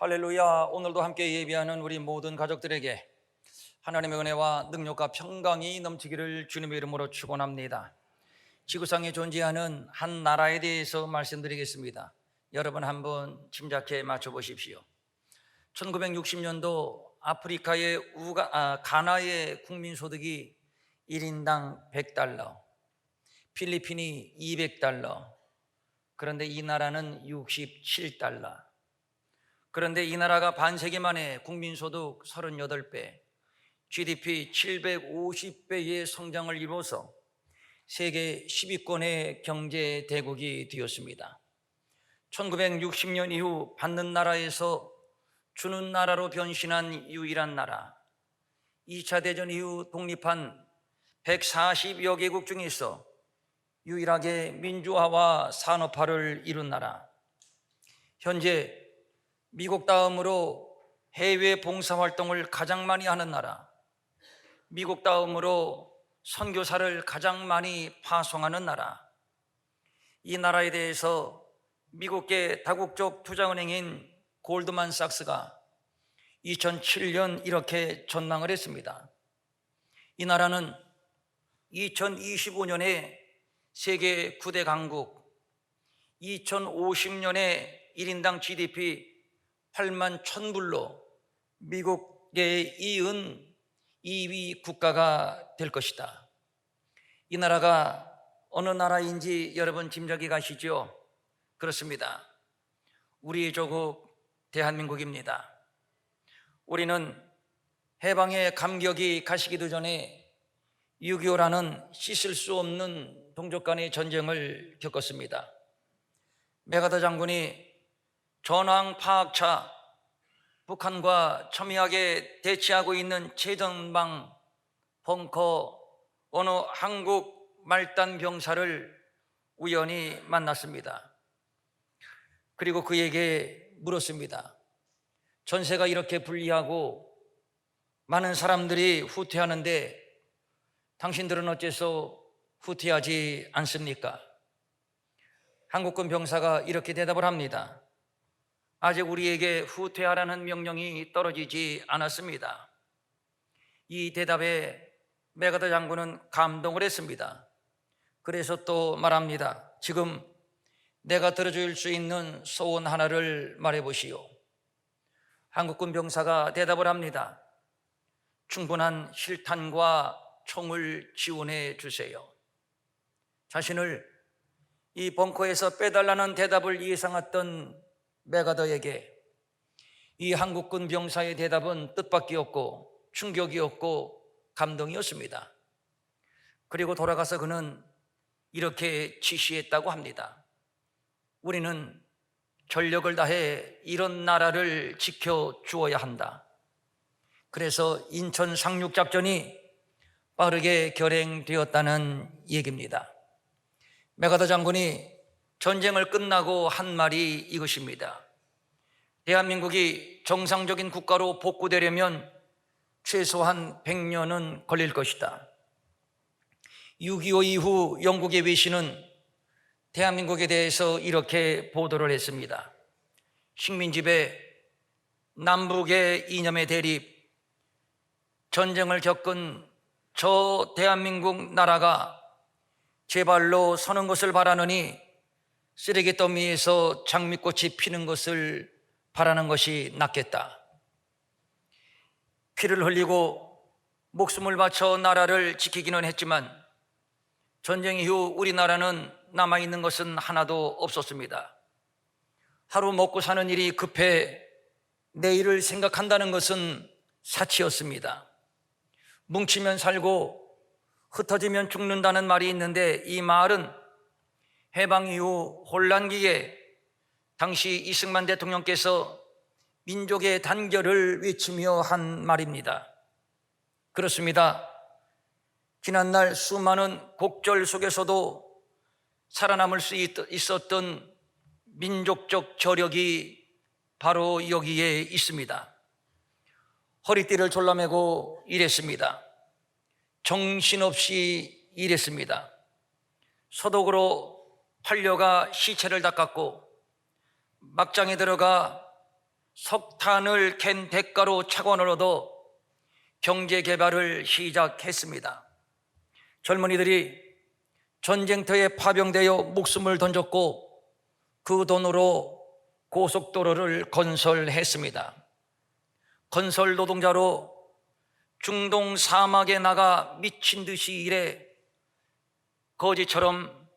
할렐루야. 오늘도 함께 예배하는 우리 모든 가족들에게 하나님의 은혜와 능력과 평강이 넘치기를 주님의 이름으로 축원합니다. 지구상에 존재하는 한 나라에 대해서 말씀드리겠습니다. 여러분 한번 짐작해 맞춰 보십시오. 1960년도 아프리카의 가나의 국민소득이 1인당 100달러, 필리핀이 200달러, 그런데 이 나라는 67달러. 그런데 이 나라가 반세기 만에 국민소득 38배, GDP 750배의 성장을 이루어서 세계 10위권의 경제 대국이 되었습니다. 1960년 이후 받는 나라에서 주는 나라로 변신한 유일한 나라, 2차 대전 이후 독립한 140여 개국 중에서 유일하게 민주화와 산업화를 이룬 나라, 현재 미국 다음으로 해외 봉사활동을 가장 많이 하는 나라, 미국 다음으로 선교사를 가장 많이 파송하는 나라, 이 나라에 대해서 미국계 다국적 투자은행인 골드만삭스가 2007년 이렇게 전망을 했습니다. 이 나라는 2025년에 세계 9대 강국, 2050년에 1인당 GDP 8만 1,000불로 미국에 이은 2위 국가가 될 것이다. 이 나라가 어느 나라인지 여러분 짐작이 가시죠? 그렇습니다. 우리의 조국 대한민국입니다. 우리는 해방의 감격이 가시기도 전에 6.25라는 씻을 수 없는 동족 간의 전쟁을 겪었습니다. 메가더 장군이 전황 파악차, 북한과 첨예하게 대치하고 있는 최전방 벙커 어느 한국 말단 병사를 우연히 만났습니다. 그리고 그에게 물었습니다. 전세가 이렇게 불리하고 많은 사람들이 후퇴하는데 당신들은 어째서 후퇴하지 않습니까? 한국군 병사가 이렇게 대답을 합니다. 아직 우리에게 후퇴하라는 명령이 떨어지지 않았습니다. 이 대답에 메가더 장군은 감동을 했습니다. 그래서 또 말합니다. 지금 내가 들어줄 수 있는 소원 하나를 말해보시오. 한국군 병사가 대답을 합니다. 충분한 실탄과 총을 지원해 주세요. 자신을 이 벙커에서 빼달라는 대답을 예상했던 메가더에게 이 한국군 병사의 대답은 뜻밖이었고 충격이었고 감동이었습니다. 그리고 돌아가서 그는 이렇게 지시했다고 합니다. 우리는 전력을 다해 이런 나라를 지켜주어야 한다. 그래서 인천 상륙작전이 빠르게 결행되었다는 얘기입니다. 메가더 장군이 전쟁을 끝나고 한 말이 이것입니다. 대한민국이 정상적인 국가로 복구되려면 최소한 100년은 걸릴 것이다. 6.25 이후 영국의 외신은 대한민국에 대해서 이렇게 보도를 했습니다. 식민지배, 남북의 이념의 대립, 전쟁을 겪은 저 대한민국 나라가 제 발로 서는 것을 바라느니 쓰레기 더미에서 장미꽃이 피는 것을 바라는 것이 낫겠다. 피를 흘리고 목숨을 바쳐 나라를 지키기는 했지만 전쟁 이후 우리나라는 남아있는 것은 하나도 없었습니다. 하루 먹고 사는 일이 급해 내일을 생각한다는 것은 사치였습니다. 뭉치면 살고 흩어지면 죽는다는 말이 있는데 이 말은 해방 이후 혼란기에 당시 이승만 대통령께서 민족의 단결을 외치며 한 말입니다. 그렇습니다. 지난날 수많은 곡절 속에서도 살아남을 수 있었던 민족적 저력이 바로 여기에 있습니다. 허리띠를 졸라매고 일했습니다. 정신없이 일했습니다. 소독으로 팔려가 시체를 닦았고 막장에 들어가 석탄을 캔 대가로 차관을 얻어 경제 개발을 시작했습니다. 젊은이들이 전쟁터에 파병되어 목숨을 던졌고 그 돈으로 고속도로를 건설했습니다. 건설 노동자로 중동 사막에 나가 미친 듯이 일해 거지처럼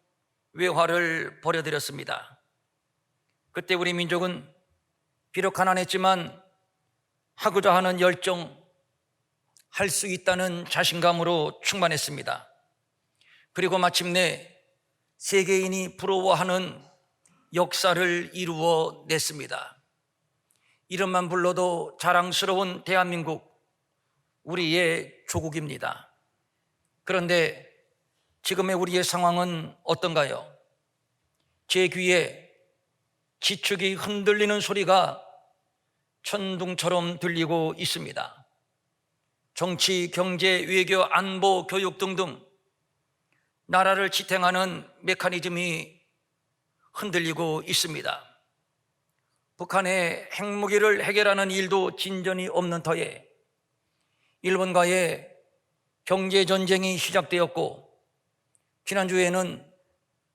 외화를 버려들였습니다. 그때 우리 민족은 비록 가난했지만 하고자 하는 열정, 할 수 있다는 자신감으로 충만했습니다. 그리고 마침내 세계인이 부러워하는 역사를 이루어냈습니다. 이름만 불러도 자랑스러운 대한민국, 우리의 조국입니다. 그런데 지금의 우리의 상황은 어떤가요? 제 귀에 지축이 흔들리는 소리가 천둥처럼 들리고 있습니다. 정치, 경제, 외교, 안보, 교육 등등 나라를 지탱하는 메커니즘이 흔들리고 있습니다. 북한의 핵무기를 해결하는 일도 진전이 없는 터에 일본과의 경제전쟁이 시작되었고, 지난주에는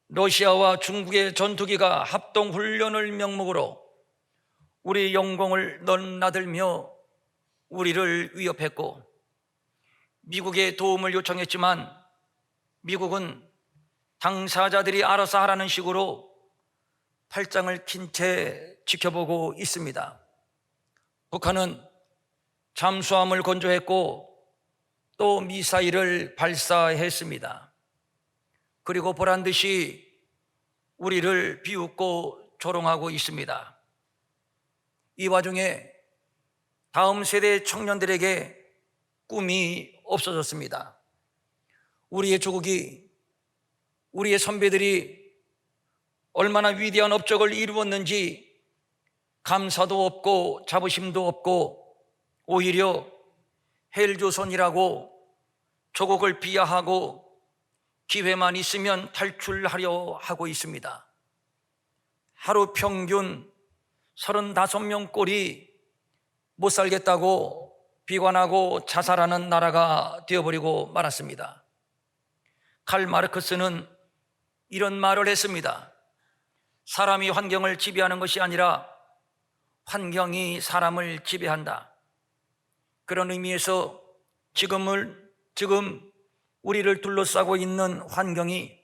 러시아와 중국의 전투기가 합동훈련을 명목으로 우리 영공을 넘나들며 우리를 위협했고, 미국의 도움을 요청했지만 미국은 당사자들이 알아서 하라는 식으로 팔짱을 낀 채 지켜보고 있습니다. 북한은 잠수함을 건조했고 또 미사일을 발사했습니다. 그리고 보란듯이 우리를 비웃고 조롱하고 있습니다. 이 와중에 다음 세대 청년들에게 꿈이 없어졌습니다. 우리의 조국이, 우리의 선배들이 얼마나 위대한 업적을 이루었는지 감사도 없고 자부심도 없고 오히려 헬조선이라고 조국을 비하하고 기회만 있으면 탈출하려 하고 있습니다. 하루 평균 35명 꼴이 못 살겠다고 비관하고 자살하는 나라가 되어버리고 말았습니다. 칼 마르크스는 이런 말을 했습니다. 사람이 환경을 지배하는 것이 아니라 환경이 사람을 지배한다. 그런 의미에서 지금 우리를 둘러싸고 있는 환경이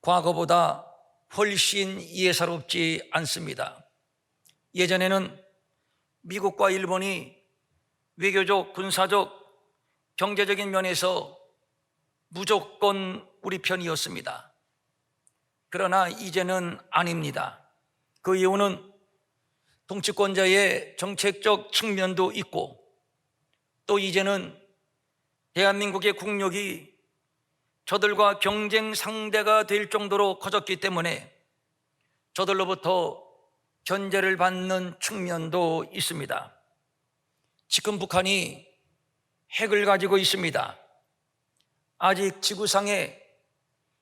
과거보다 훨씬 예사롭지 않습니다. 예전에는 미국과 일본이 외교적, 군사적, 경제적인 면에서 무조건 우리 편이었습니다. 그러나 이제는 아닙니다. 그 이유는 통치권자의 정책적 측면도 있고, 또 이제는 대한민국의 국력이 저들과 경쟁 상대가 될 정도로 커졌기 때문에 저들로부터 견제를 받는 측면도 있습니다. 지금 북한이 핵을 가지고 있습니다. 아직 지구상에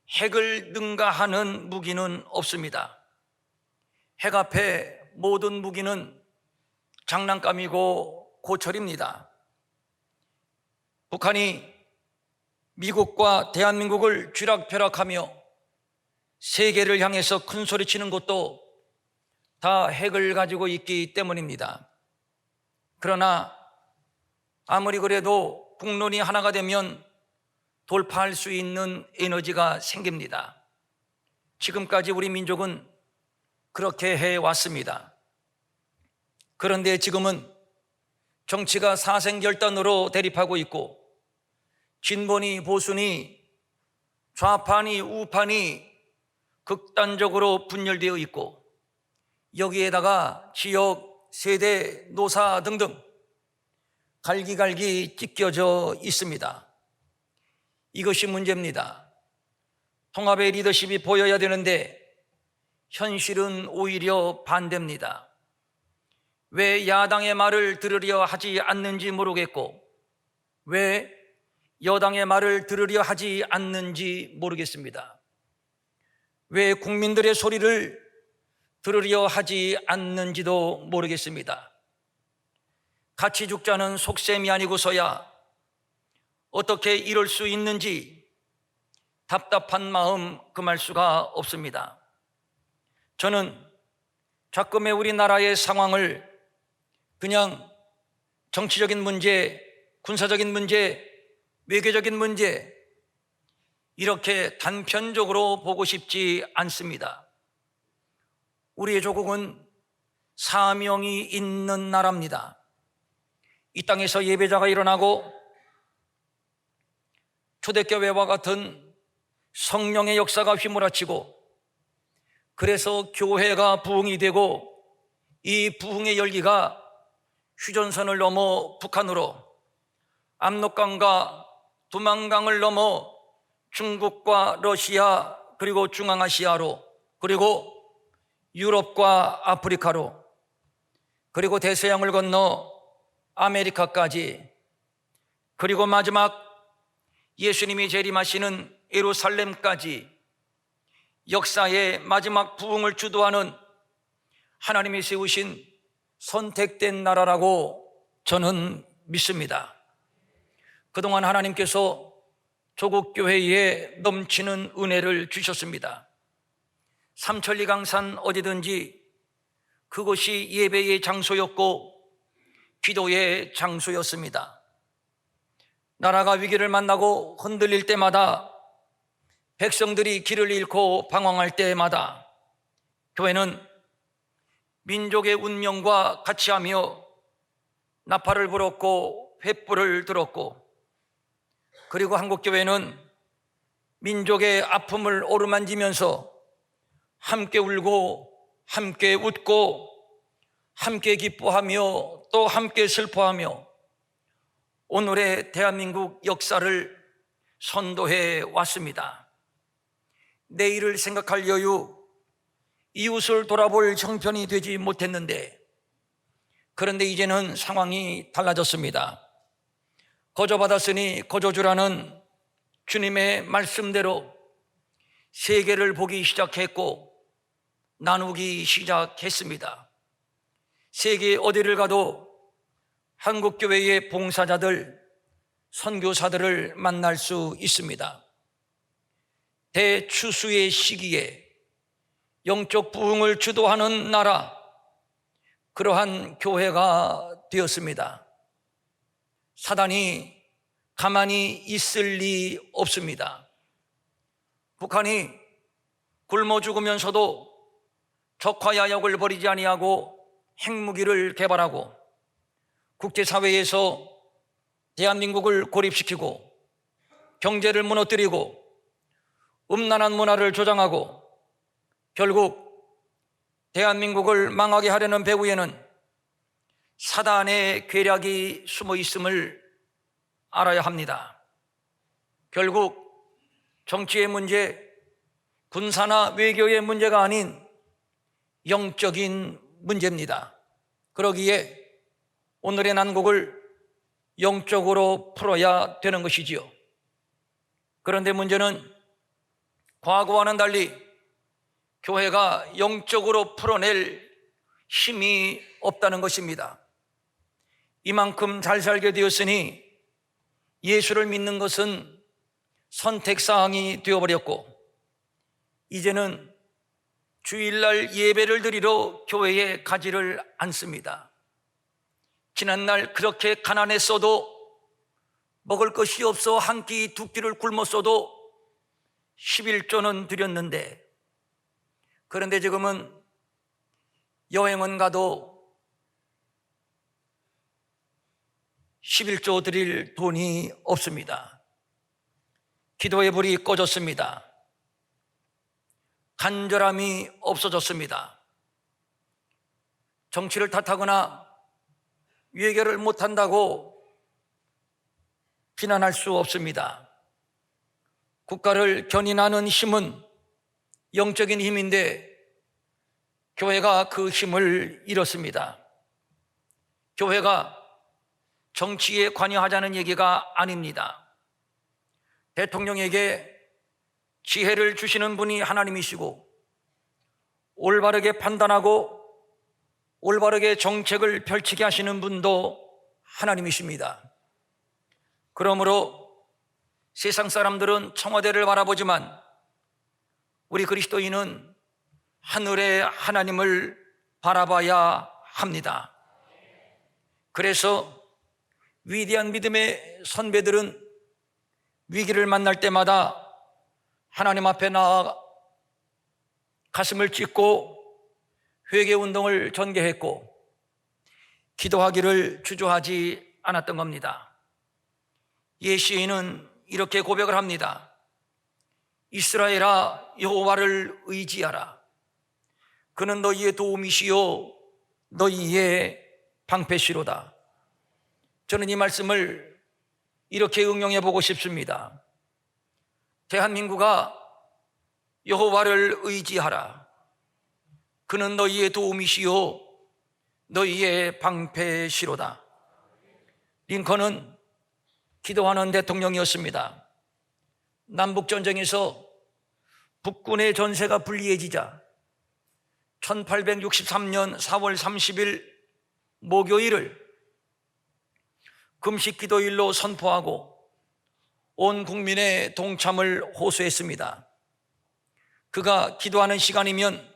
핵을 능가하는 무기는 없습니다. 핵 앞에 모든 무기는 장난감이고 고철입니다. 북한이 미국과 대한민국을 쥐락펴락하며 세계를 향해서 큰 소리치는 것도 다 핵을 가지고 있기 때문입니다. 그러나 아무리 그래도 국론이 하나가 되면 돌파할 수 있는 에너지가 생깁니다. 지금까지 우리 민족은 그렇게 해왔습니다. 그런데 지금은 정치가 사생결단으로 대립하고 있고, 진보니 보수니 좌파니 우파니 극단적으로 분열되어 있고, 여기에다가 지역, 세대, 노사 등등 갈기갈기 찢겨져 있습니다. 이것이 문제입니다. 통합의 리더십이 보여야 되는데 현실은 오히려 반대입니다. 왜 야당의 말을 들으려 하지 않는지 모르겠고, 왜 여당의 말을 들으려 하지 않는지 모르겠습니다. 왜 국민들의 소리를 들으려 하지 않는지도 모르겠습니다. 같이 죽자는 속셈이 아니고서야 어떻게 이럴 수 있는지 답답한 마음 금할 수가 없습니다. 저는 자금의 우리나라의 상황을 그냥 정치적인 문제, 군사적인 문제, 외교적인 문제 이렇게 단편적으로 보고 싶지 않습니다. 우리의 조국은 사명이 있는 나라입니다. 이 땅에서 예배자가 일어나고 초대교회와 같은 성령의 역사가 휘몰아치고 그래서 교회가 부흥이 되고 이 부흥의 열기가 휴전선을 넘어 북한으로 압록강과 두만강을 넘어 중국과 러시아 그리고 중앙아시아로 그리고 유럽과 아프리카로 그리고 대서양을 건너 아메리카까지 그리고 마지막 예수님이 재림하시는 예루살렘까지 역사의 마지막 부흥을 주도하는 하나님이 세우신 선택된 나라라고 저는 믿습니다. 그동안 하나님께서 조국교회에 넘치는 은혜를 주셨습니다. 삼천리 강산 어디든지 그곳이 예배의 장소였고 기도의 장소였습니다. 나라가 위기를 만나고 흔들릴 때마다 백성들이 길을 잃고 방황할 때마다 교회는 민족의 운명과 같이 하며 나팔을 불었고 횃불을 들었고 그리고 한국교회는 민족의 아픔을 어루만지면서 함께 울고 함께 웃고 함께 기뻐하며 또 함께 슬퍼하며 오늘의 대한민국 역사를 선도해 왔습니다. 내일을 생각할 여유, 이웃을 돌아볼 형편이 되지 못했는데 그런데 이제는 상황이 달라졌습니다. 거저받았으니 거저주라는 주님의 말씀대로 세계를 보기 시작했고 나누기 시작했습니다. 세계 어디를 가도 한국교회의 봉사자들, 선교사들을 만날 수 있습니다. 대추수의 시기에 영적 부흥을 주도하는 나라, 그러한 교회가 되었습니다. 사단이 가만히 있을 리 없습니다. 북한이 굶어 죽으면서도 적화야욕을 벌이지 아니하고 핵무기를 개발하고 국제사회에서 대한민국을 고립시키고 경제를 무너뜨리고 음란한 문화를 조장하고 결국 대한민국을 망하게 하려는 배후에는 사단의 괴략이 숨어 있음을 알아야 합니다. 결국 정치의 문제, 군사나 외교의 문제가 아닌 영적인 문제입니다. 그러기에 오늘의 난국을 영적으로 풀어야 되는 것이지요. 그런데 문제는 과거와는 달리 교회가 영적으로 풀어낼 힘이 없다는 것입니다. 이만큼 잘 살게 되었으니 예수를 믿는 것은 선택사항이 되어버렸고 이제는 주일날 예배를 드리러 교회에 가지를 않습니다. 지난날 그렇게 가난했어도 먹을 것이 없어 한 끼 두 끼를 굶었어도 11조는 드렸는데 그런데 지금은 여행은 가도 11조 드릴 돈이 없습니다. 기도의 불이 꺼졌습니다. 간절함이 없어졌습니다. 정치를 탓하거나 외교를 못한다고 비난할 수 없습니다. 국가를 견인하는 힘은 영적인 힘인데 교회가 그 힘을 잃었습니다. 교회가 정치에 관여하자는 얘기가 아닙니다. 대통령에게 지혜를 주시는 분이 하나님이시고 올바르게 판단하고 올바르게 정책을 펼치게 하시는 분도 하나님이십니다. 그러므로 세상 사람들은 청와대를 바라보지만 우리 그리스도인은 하늘의 하나님을 바라봐야 합니다. 그래서 위대한 믿음의 선배들은 위기를 만날 때마다 하나님 앞에 나아 가슴을 찢고 회개운동을 전개했고 기도하기를 주저하지 않았던 겁니다. 예시인은 이렇게 고백을 합니다. 이스라엘아, 여호와를 의지하라. 그는 너희의 도움이시요 너희의 방패시로다. 저는 이 말씀을 이렇게 응용해 보고 싶습니다. 대한민국아, 여호와를 의지하라. 그는 너희의 도움이시요 너희의 방패시로다. 링컨은 기도하는 대통령이었습니다. 남북전쟁에서 북군의 전세가 불리해지자 1863년 4월 30일 목요일을 금식기도일로 선포하고 온 국민의 동참을 호소했습니다. 그가 기도하는 시간이면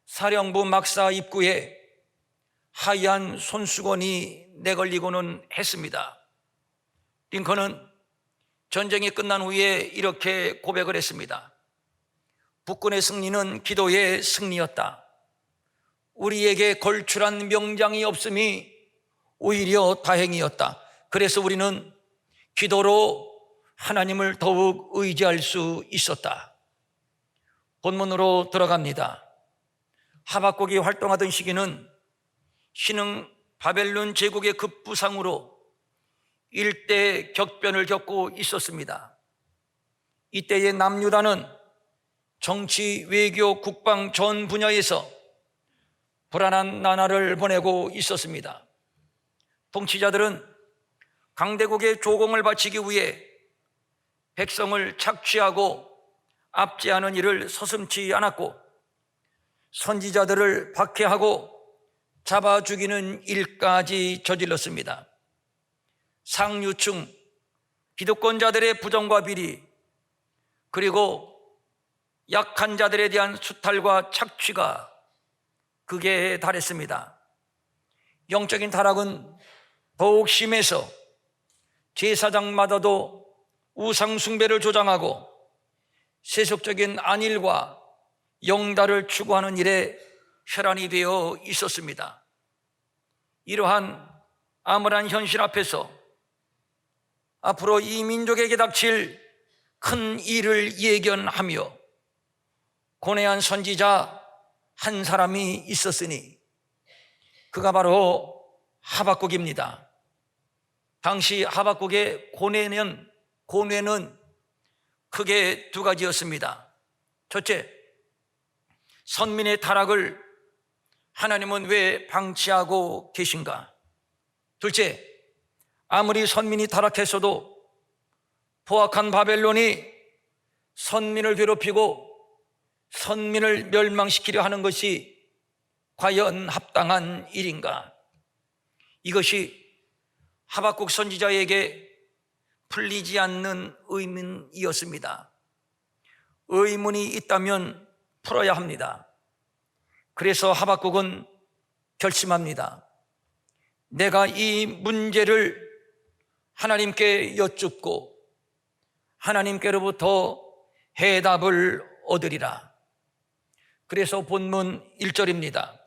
사령부 막사 입구에 하얀 손수건이 내걸리고는 했습니다. 링컨은 전쟁이 끝난 후에 이렇게 고백을 했습니다. 북군의 승리는 기도의 승리였다. 우리에게 걸출한 명장이 없음이 오히려 다행이었다. 그래서 우리는 기도로 하나님을 더욱 의지할 수 있었다. 본문으로 들어갑니다. 하박국이 활동하던 시기는 신흥 바벨론 제국의 급부상으로 일대 격변을 겪고 있었습니다. 이때의 남유다는 정치, 외교, 국방 전 분야에서 불안한 나날을 보내고 있었습니다. 통치자들은 강대국의 조공을 바치기 위해 백성을 착취하고 압제하는 일을 서슴지 않았고 선지자들을 박해하고 잡아 죽이는 일까지 저질렀습니다. 상류층 기득권자들의 부정과 비리, 그리고 약한 자들에 대한 수탈과 착취가 극에 달했습니다. 영적인 타락은 더욱 심해서 제사장마다도 우상 숭배를 조장하고 세속적인 안일과 영달을 추구하는 일에 혈안이 되어 있었습니다. 이러한 암울한 현실 앞에서 앞으로 이 민족에게 닥칠 큰 일을 예견하며 고뇌한 선지자 한 사람이 있었으니 그가 바로 하박국입니다. 당시 하박국의 고뇌는 크게 두 가지였습니다. 첫째, 선민의 타락을 하나님은 왜 방치하고 계신가? 둘째, 아무리 선민이 타락했어도 포악한 바벨론이 선민을 괴롭히고 선민을 멸망시키려 하는 것이 과연 합당한 일인가? 이것이 하박국 선지자에게 풀리지 않는 의문이었습니다. 의문이 있다면 풀어야 합니다. 그래서 하박국은 결심합니다. 내가 이 문제를 하나님께 여쭙고 하나님께로부터 해답을 얻으리라. 그래서 본문 1절입니다.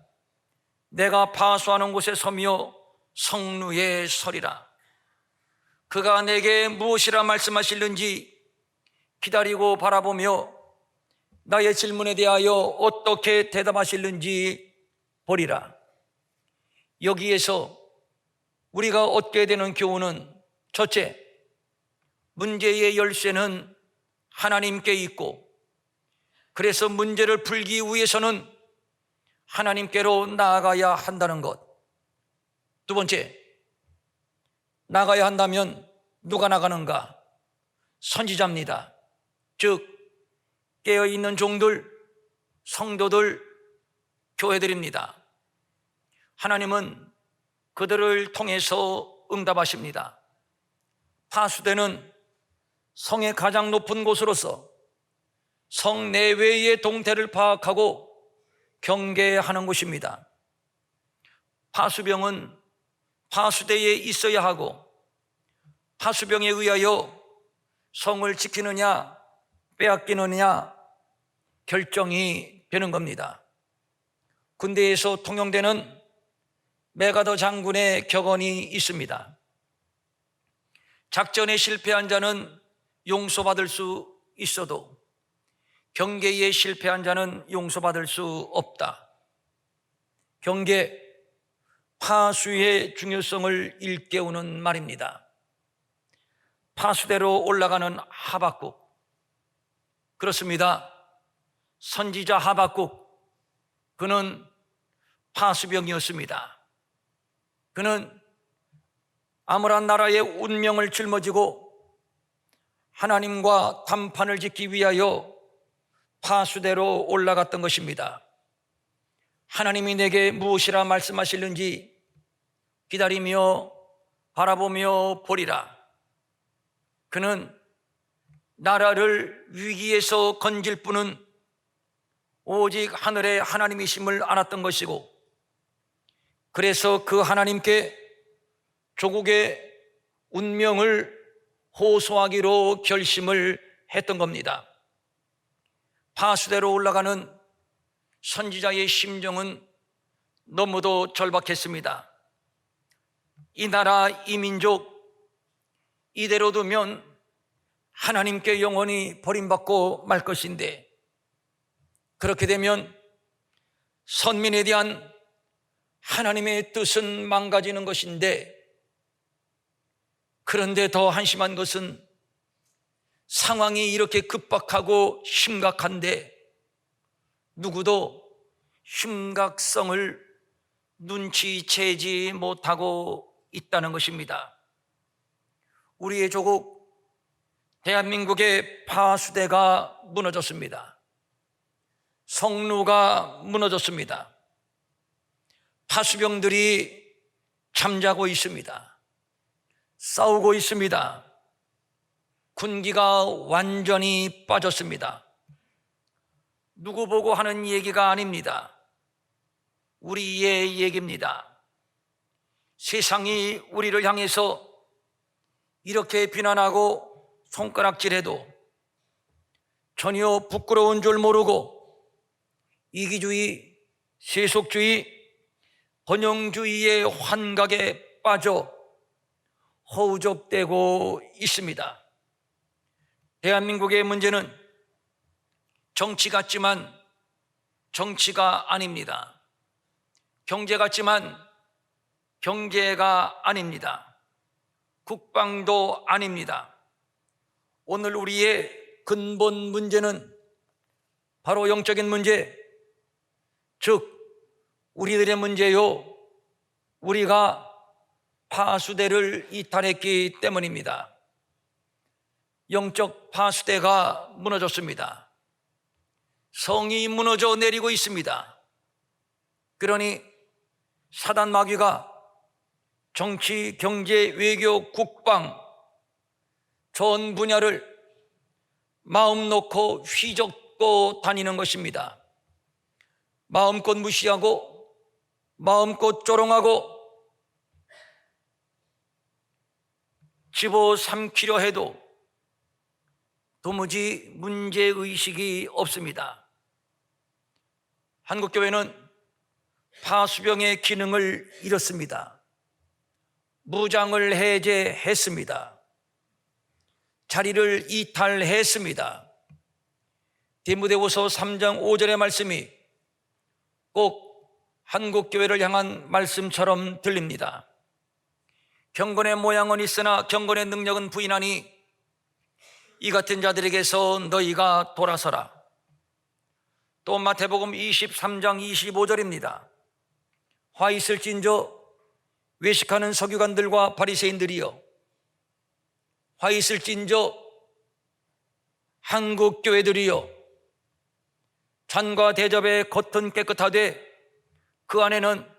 내가 파수하는 곳에 서며 성루에 서리라. 그가 내게 무엇이라 말씀하실는지 기다리고 바라보며 나의 질문에 대하여 어떻게 대답하실는지 보리라. 여기에서 우리가 얻게 되는 교훈은 첫째, 문제의 열쇠는 하나님께 있고 그래서 문제를 풀기 위해서는 하나님께로 나아가야 한다는 것. 두 번째, 나가야 한다면 누가 나가는가? 선지자입니다. 즉 깨어있는 종들, 성도들, 교회들입니다. 하나님은 그들을 통해서 응답하십니다. 파수대는 성의 가장 높은 곳으로서 성 내외의 동태를 파악하고 경계하는 곳입니다. 파수병은 파수대에 있어야 하고 파수병에 의하여 성을 지키느냐 빼앗기느냐 결정이 되는 겁니다. 군대에서 통용되는 메가더 장군의 격언이 있습니다. 작전에 실패한 자는 용서받을 수 있어도 경계에 실패한 자는 용서받을 수 없다. 경계, 파수의 중요성을 일깨우는 말입니다. 파수대로 올라가는 하박국, 그렇습니다. 선지자 하박국, 그는 파수병이었습니다. 그는 아무란 나라의 운명을 짊어지고 하나님과 담판을 짓기 위하여 파수대로 올라갔던 것입니다. 하나님이 내게 무엇이라 말씀하실는지 기다리며 바라보며 보리라. 그는 나라를 위기에서 건질 분은 오직 하늘의 하나님이심을 알았던 것이고, 그래서 그 하나님께 조국의 운명을 호소하기로 결심을 했던 겁니다. 파수대로 올라가는 선지자의 심정은 너무도 절박했습니다. 이 나라, 이 민족 이대로 두면 하나님께 영원히 버림받고 말 것인데, 그렇게 되면 선민에 대한 하나님의 뜻은 망가지는 것인데, 그런데 더 한심한 것은 상황이 이렇게 급박하고 심각한데 누구도 심각성을 눈치채지 못하고 있다는 것입니다. 우리의 조국 대한민국의 파수대가 무너졌습니다. 성루가 무너졌습니다. 파수병들이 잠자고 있습니다. 싸우고 있습니다. 군기가 완전히 빠졌습니다. 누구 보고 하는 얘기가 아닙니다. 우리의 얘기입니다. 세상이 우리를 향해서 이렇게 비난하고 손가락질해도 전혀 부끄러운 줄 모르고 이기주의, 세속주의, 번영주의의 환각에 빠져 허우적대고 있습니다. 대한민국의 문제는 정치 같지만 정치가 아닙니다. 경제 같지만 경제가 아닙니다. 국방도 아닙니다. 오늘 우리의 근본 문제는 바로 영적인 문제, 즉 우리들의 문제요, 우리가 파수대를 이탈했기 때문입니다. 영적 파수대가 무너졌습니다. 성이 무너져 내리고 있습니다. 그러니 사단 마귀가 정치, 경제, 외교, 국방 전 분야를 마음 놓고 휘젓고 다니는 것입니다. 마음껏 무시하고 마음껏 조롱하고 집어삼키려 해도 도무지 문제의식이 없습니다. 한국교회는 파수병의 기능을 잃었습니다. 무장을 해제했습니다. 자리를 이탈했습니다. 디모데후서 3장 5절의 말씀이 꼭 한국교회를 향한 말씀처럼 들립니다. 경건의 모양은 있으나 경건의 능력은 부인하니 이 같은 자들에게서 너희가 돌아서라. 또 마태복음 23장 25절입니다. 화 있을진저 외식하는 서기관들과 바리새인들이여, 화 있을진저 한국 교회들이여, 잔과 대접의 겉은 깨끗하되 그 안에는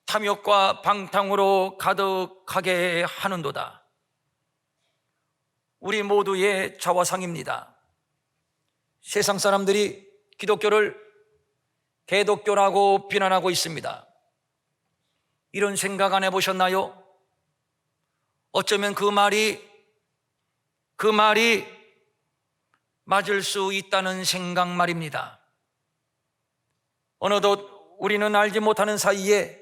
탐욕과 방탕으로 가득하게 하는도다. 우리 모두의 자화상입니다. 세상 사람들이 기독교를 개독교라고 비난하고 있습니다. 이런 생각 안 해보셨나요? 어쩌면 그 말이 맞을 수 있다는 생각 말입니다. 어느덧 우리는 알지 못하는 사이에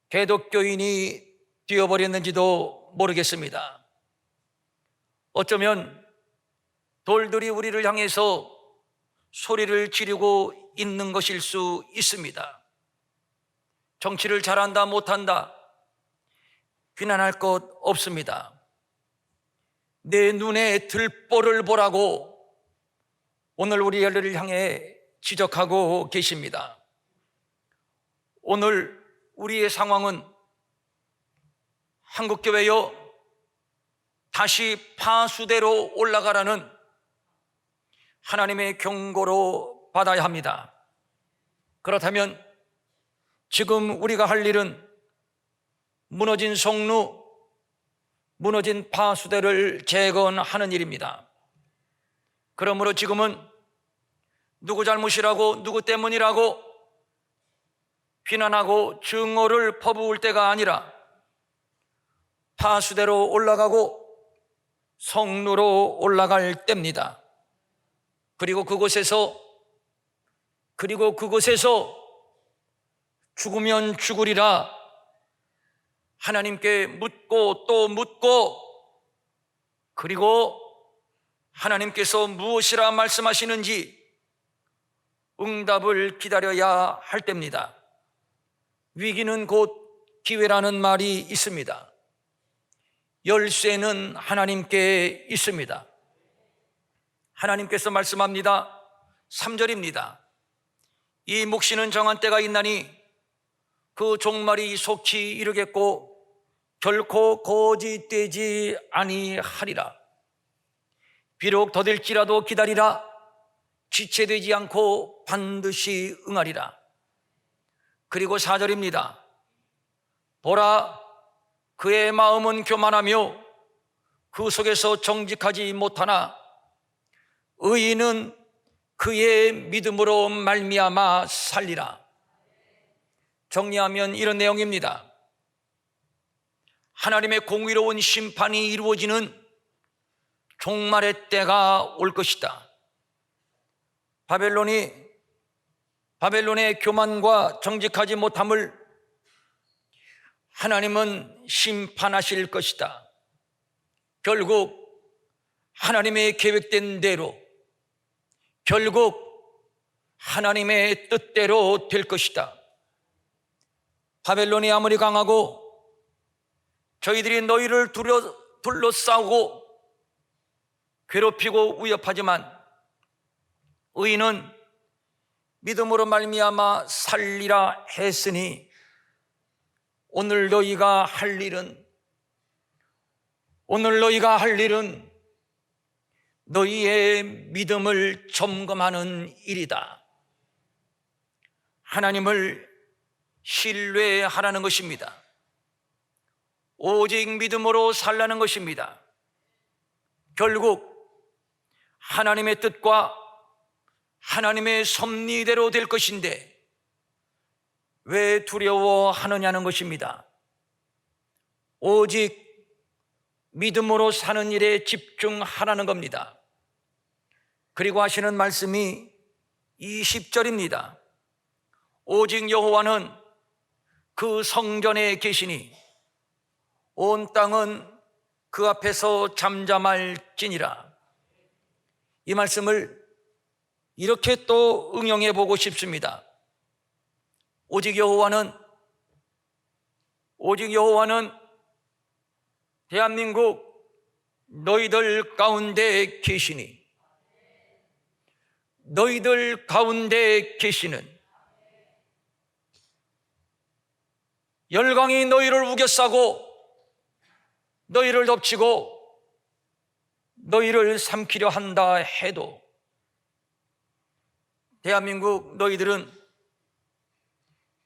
개독교인이 되어버렸는지도 모르겠습니다. 어쩌면 돌들이 우리를 향해서 소리를 지르고 있는 것일 수 있습니다. 정치를 잘한다 못한다 비난할 것 없습니다. 내 눈에 들보를 보라고 오늘 우리를 향해 지적하고 계십니다. 오늘 우리의 상황은 한국교회여 다시 파수대로 올라가라는 하나님의 경고로 받아야 합니다. 그렇다면 지금 우리가 할 일은 무너진 성루, 무너진 파수대를 재건하는 일입니다. 그러므로 지금은 누구 잘못이라고 누구 때문이라고 비난하고 증오를 퍼부을 때가 아니라 파수대로 올라가고 성루로 올라갈 때입니다. 그리고 그곳에서 죽으면 죽으리라 하나님께 묻고 또 묻고, 그리고 하나님께서 무엇이라 말씀하시는지 응답을 기다려야 할 때입니다. 위기는 곧 기회라는 말이 있습니다. 열쇠는 하나님께 있습니다. 하나님께서 말씀합니다. 3절입니다. 이 묵시는 정한 때가 있나니 그 종말이 속히 이르겠고 결코 거짓되지 아니하리라. 비록 더딜지라도 기다리라. 지체되지 않고 반드시 응하리라. 그리고 4절입니다. 보라, 그의 마음은 교만하며 그 속에서 정직하지 못하나 의인은 그의 믿음으로 말미암아 살리라. 정리하면 이런 내용입니다. 하나님의 공의로운 심판이 이루어지는 종말의 때가 올 것이다. 바벨론의 교만과 정직하지 못함을 하나님은 심판하실 것이다. 결국 하나님의 계획된 대로, 결국 하나님의 뜻대로 될 것이다. 바벨론이 아무리 강하고 저희들이 너희를 둘러싸고 괴롭히고 위협하지만 의인은 믿음으로 말미암아 살리라 했으니 오늘 너희가 할 일은 너희의 믿음을 점검하는 일이다. 하나님을 신뢰하라는 것입니다. 오직 믿음으로 살라는 것입니다. 결국 하나님의 뜻과 하나님의 섭리대로 될 것인데 왜 두려워하느냐는 것입니다. 오직 믿음으로 사는 일에 집중하라는 겁니다. 그리고 하시는 말씀이 20절입니다. 오직 여호와는 그 성전에 계시니 온 땅은 그 앞에서 잠잠할지니라. 이 말씀을 이렇게 또 응용해 보고 싶습니다. 오직 여호와는 대한민국 너희들 가운데 계시니, 너희들 가운데 계시는 열강이 너희를 우겨싸고 너희를 덮치고 너희를 삼키려 한다 해도 대한민국 너희들은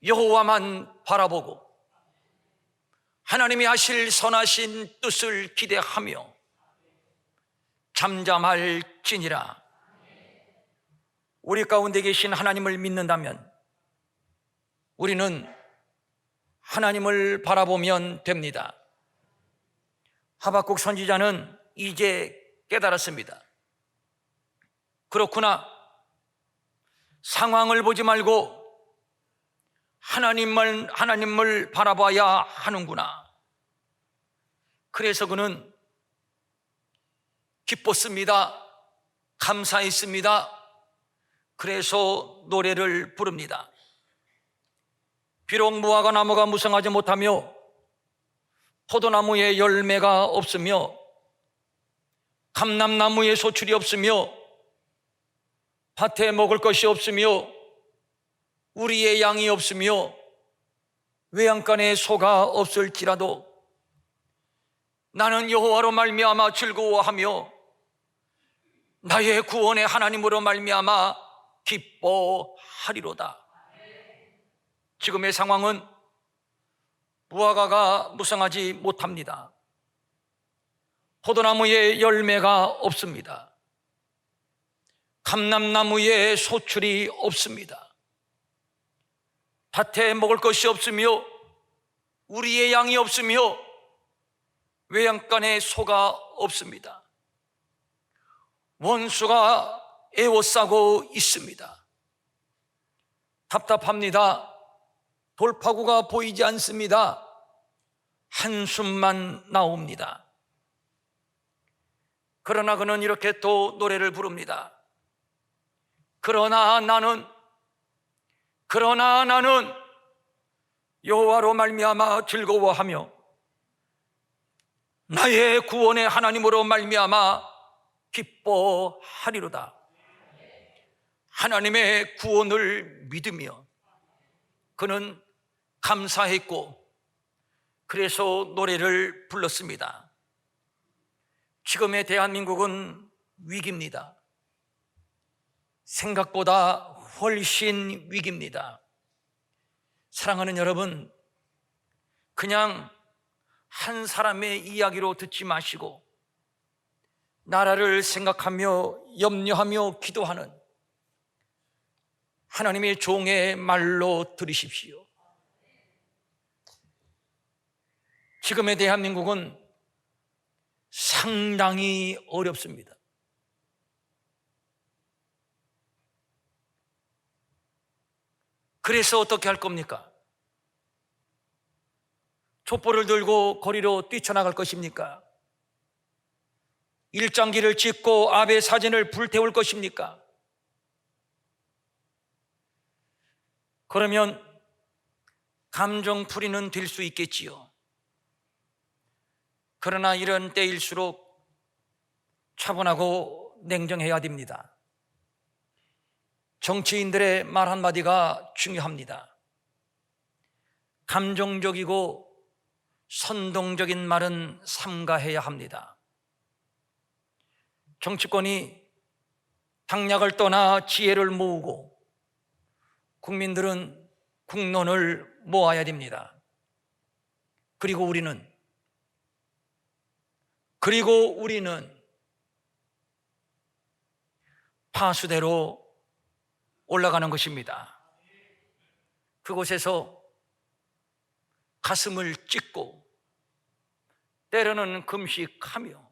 여호와만 바라보고 하나님이 하실 선하신 뜻을 기대하며 잠잠할지니라. 우리 가운데 계신 하나님을 믿는다면 우리는 하나님을 바라보면 됩니다. 하박국 선지자는 이제 깨달았습니다. 그렇구나, 상황을 보지 말고 하나님을 바라봐야 하는구나. 그래서 그는 기뻤습니다. 감사했습니다. 그래서 노래를 부릅니다. 비록 무화과 나무가 무성하지 못하며 포도나무에 열매가 없으며 감람나무에 소출이 없으며 밭에 먹을 것이 없으며 우리의 양이 없으며 외양간에 소가 없을지라도 나는 여호와로 말미암아 즐거워하며 나의 구원의 하나님으로 말미암아 기뻐하리로다. 지금의 상황은 무화과가 무성하지 못합니다. 포도나무에 열매가 없습니다. 감람나무에 소출이 없습니다. 밭에 먹을 것이 없으며 우리의 양이 없으며 외양간에 소가 없습니다. 원수가 에워싸고 있습니다. 답답합니다. 돌파구가 보이지 않습니다. 한숨만 나옵니다. 그러나 그는 이렇게 또 노래를 부릅니다. 그러나 나는 여호와로 말미암아 즐거워하며 나의 구원의 하나님으로 말미암아 기뻐하리로다. 하나님의 구원을 믿으며 그는 감사했고 그래서 노래를 불렀습니다. 지금의 대한민국은 위기입니다. 생각보다 훨씬 위기입니다. 사랑하는 여러분, 그냥 한 사람의 이야기로 듣지 마시고 나라를 생각하며 염려하며 기도하는 하나님의 종의 말로 들으십시오. 지금의 대한민국은 상당히 어렵습니다. 그래서 어떻게 할 겁니까? 촛불을 들고 거리로 뛰쳐나갈 것입니까? 일장기를 찍고 아베 사진을 불태울 것입니까? 그러면 감정풀이는 될 수 있겠지요. 그러나 이런 때일수록 차분하고 냉정해야 됩니다. 정치인들의 말 한마디가 중요합니다. 감정적이고 선동적인 말은 삼가해야 합니다. 정치권이 당략을 떠나 지혜를 모으고 국민들은 국론을 모아야 됩니다. 그리고 우리는 파수대로 올라가는 것입니다. 그곳에서 가슴을 찢고 때로는 금식하며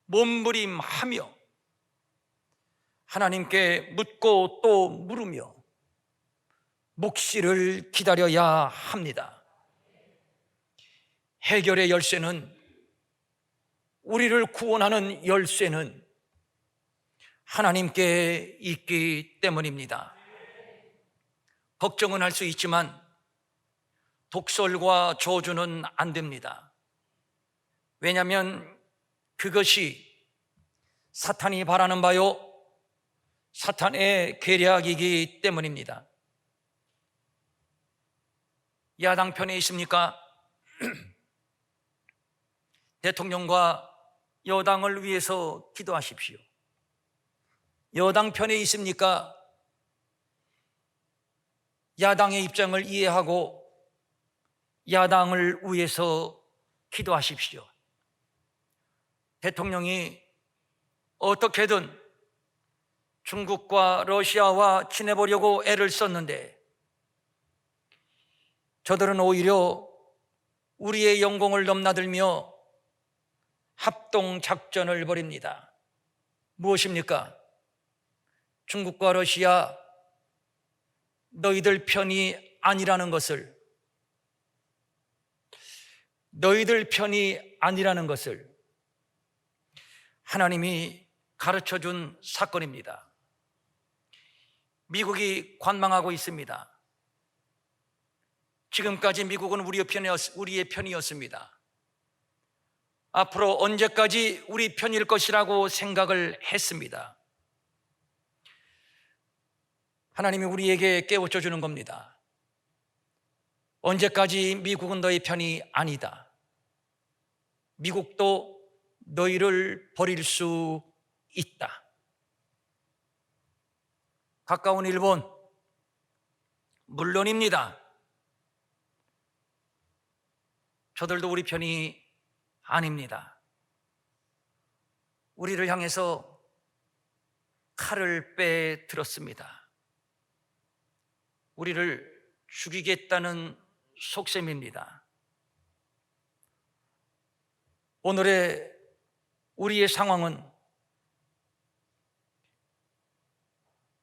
몸부림하며 하나님께 묻고 또 물으며 묵시를 기다려야 합니다. 해결의 열쇠는, 우리를 구원하는 열쇠는 하나님께 있기 때문입니다. 걱정은 할 수 있지만 독설과 저주는 안 됩니다. 왜냐하면 그것이 사탄이 바라는 바요 사탄의 계략이기 때문입니다. 야당 편에 있습니까? 대통령과 여당을 위해서 기도하십시오. 여당 편에 있습니까? 야당의 입장을 이해하고 야당을 위해서 기도하십시오. 대통령이 어떻게든 중국과 러시아와 친해보려고 애를 썼는데 저들은 오히려 우리의 영공을 넘나들며 합동작전을 벌입니다. 무엇입니까? 중국과 러시아, 너희들 편이 아니라는 것을, 하나님이 가르쳐준 사건입니다. 미국이 관망하고 있습니다. 지금까지 미국은 우리의 편이었습니다. 앞으로 언제까지 우리 편일 것이라고 생각을 했습니다. 하나님이 우리에게 깨우쳐 주는 겁니다. 언제까지 미국은 너희 편이 아니다. 미국도 너희를 버릴 수 있다. 가까운 일본, 물론입니다. 저들도 우리 편이 아닙니다. 우리를 향해서 칼을 빼들었습니다. 우리를 죽이겠다는 속셈입니다. 오늘의 우리의 상황은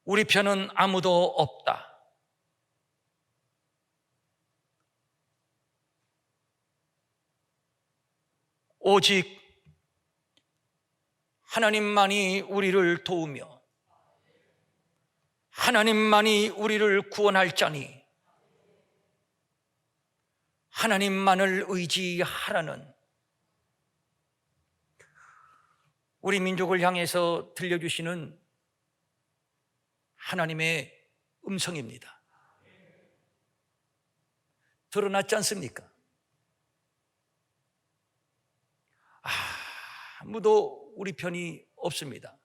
우리 편은 아무도 없다. 오직 하나님만이 우리를 도우며 하나님만이 우리를 구원할 자니 하나님만을 의지하라는 우리 민족을 향해서 들려주시는 하나님의 음성입니다. 드러났지 않습니까? 아무도 우리 편이 없습니다.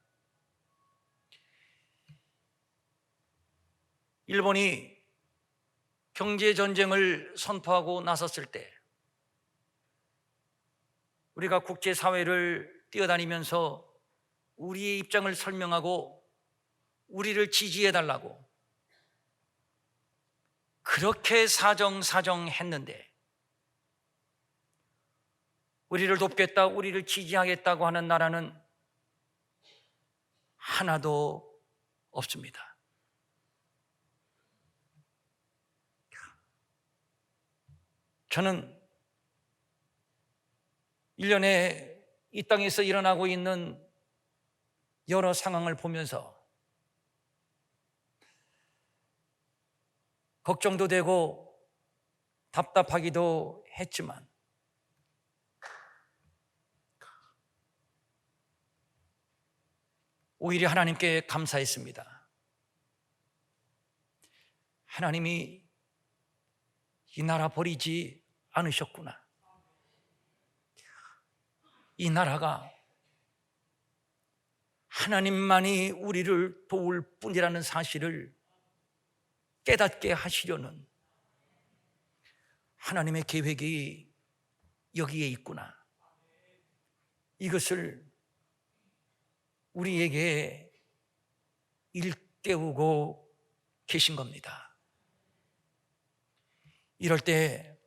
일본이 경제전쟁을 선포하고 나섰을 때 우리가 국제사회를 뛰어다니면서 우리의 입장을 설명하고 우리를 지지해달라고 그렇게 사정했는데 우리를 돕겠다, 우리를 지지하겠다고 하는 나라는 하나도 없습니다. 저는 1년에 이 땅에서 일어나고 있는 여러 상황을 보면서 걱정도 되고 답답하기도 했지만 오히려 하나님께 감사했습니다. 하나님이 이 나라 버리지 않으셨구나. 이 나라가 하나님만이 우리를 도울 뿐이라는 사실을 깨닫게 하시려는 하나님의 계획이 여기에 있구나. 이것을 우리에게 일깨우고 계신 겁니다. 이럴 때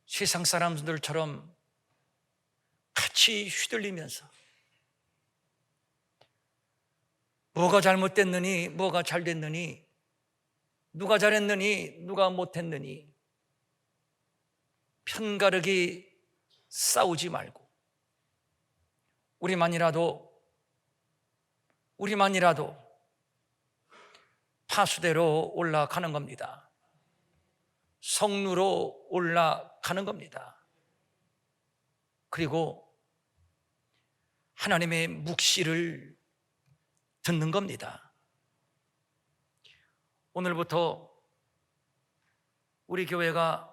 세상 사람들처럼 같이 휘둘리면서 뭐가 잘못됐느니, 뭐가 잘 됐느니, 누가 잘했느니, 누가 못했느니 편가르기 싸우지 말고 우리만이라도 파수대로 올라가는 겁니다. 성루로 올라가는 겁니다. 그리고 하나님의 묵시를 듣는 겁니다. 오늘부터 우리 교회가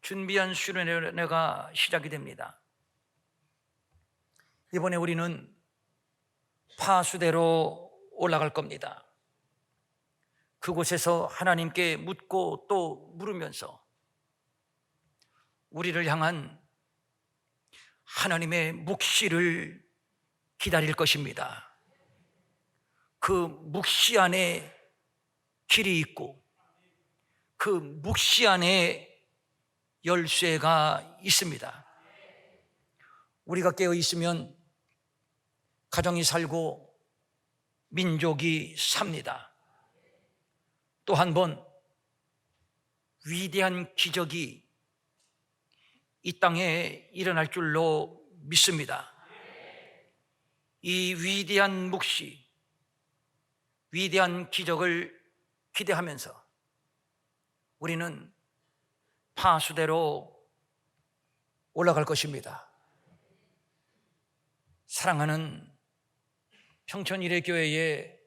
준비한 수련회가 시작이 됩니다. 이번에 우리는 파수대로 올라갈 겁니다. 그곳에서 하나님께 묻고 또 물으면서 우리를 향한 하나님의 묵시를 기다릴 것입니다. 그 묵시 안에 길이 있고 그 묵시 안에 열쇠가 있습니다. 우리가 깨어 있으면 가정이 살고 민족이 삽니다. 또 한 번 위대한 기적이 이 땅에 일어날 줄로 믿습니다. 이 위대한 묵시, 위대한 기적을 기대하면서 우리는 파수대로 올라갈 것입니다. 사랑하는 평천일회교회의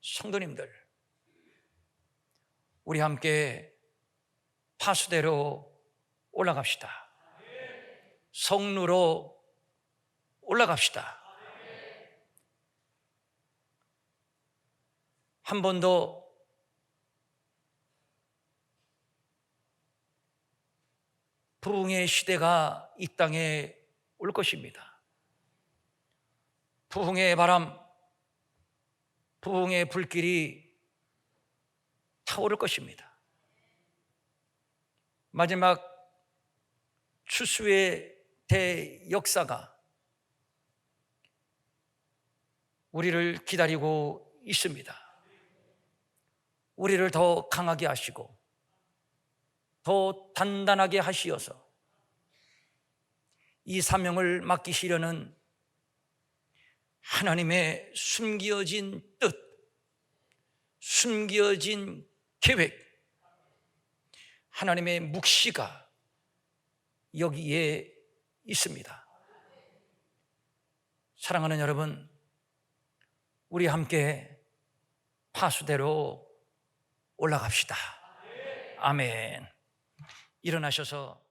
성도님들, 우리 함께 파수대로 올라갑시다. 성루로 올라갑시다. 한 번도 부흥의 시대가 이 땅에 올 것입니다. 부흥의 바람, 부흥의 불길이 타오를 것입니다. 마지막 추수의 대역사가 우리를 기다리고 있습니다. 우리를 더 강하게 하시고 더 단단하게 하시어서 이 사명을 맡기시려는 하나님의 숨겨진 뜻, 숨겨진 계획, 하나님의 묵시가 여기에 있습니다. 사랑하는 여러분, 우리 함께 파수대로 올라갑시다. 아멘. 일어나셔서